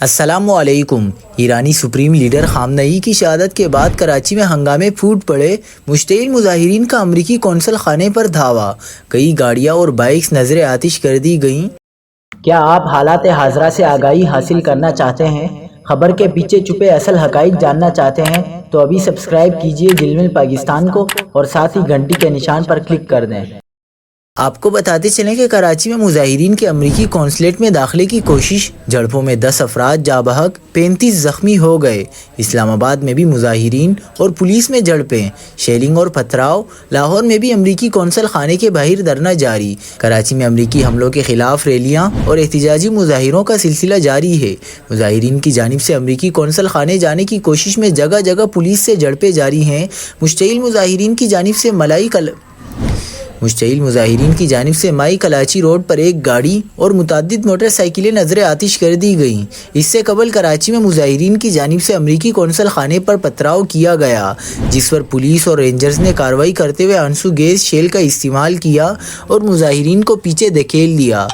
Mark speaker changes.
Speaker 1: السلام علیکم۔ ایرانی سپریم لیڈر خامنئی کی شہادت کے بعد کراچی میں ہنگامے پھوٹ پڑے۔ مشتعل مظاہرین کا امریکی قونصل خانے پر دھاوا، کئی گاڑیاں اور بائیکس نظر آتش کر دی گئیں۔
Speaker 2: کیا آپ حالات حاضرہ سے آگاہی حاصل کرنا چاہتے ہیں؟ خبر کے پیچھے چھپے اصل حقائق جاننا چاہتے ہیں تو ابھی سبسکرائب کیجئے جلمل پاکستان کو اور ساتھ ہی گھنٹی کے نشان پر کلک کر دیں۔
Speaker 1: آپ کو بتاتے چلیں کہ کراچی میں مظاہرین کے امریکی قونصلیٹ میں داخلے کی کوشش، جھڑپوں میں 10 افراد جاں بحق، 35 زخمی ہو گئے۔ اسلام آباد میں بھی مظاہرین اور پولیس میں جھڑپیں، شیلنگ اور پتھراؤ۔ لاہور میں بھی امریکی قونصل خانے کے باہر دھرنا جاری۔ کراچی میں امریکی حملوں کے خلاف ریلیاں اور احتجاجی مظاہروں کا سلسلہ جاری ہے۔ مظاہرین کی جانب سے امریکی قونصل خانے جانے کی کوشش میں جگہ جگہ پولیس سے جھڑپیں جاری ہیں۔ مشتعل مظاہرین کی جانب سے مائی کلاچی روڈ پر ایک گاڑی اور متعدد موٹر سائیکلیں نظر آتش کر دی گئیں۔ اس سے قبل کراچی میں مظاہرین کی جانب سے امریکی قونصل خانے پر پتھراؤ کیا گیا، جس پر پولیس اور رینجرز نے کارروائی کرتے ہوئے آنسو گیس شیل کا استعمال کیا اور مظاہرین کو پیچھے دھکیل دیا۔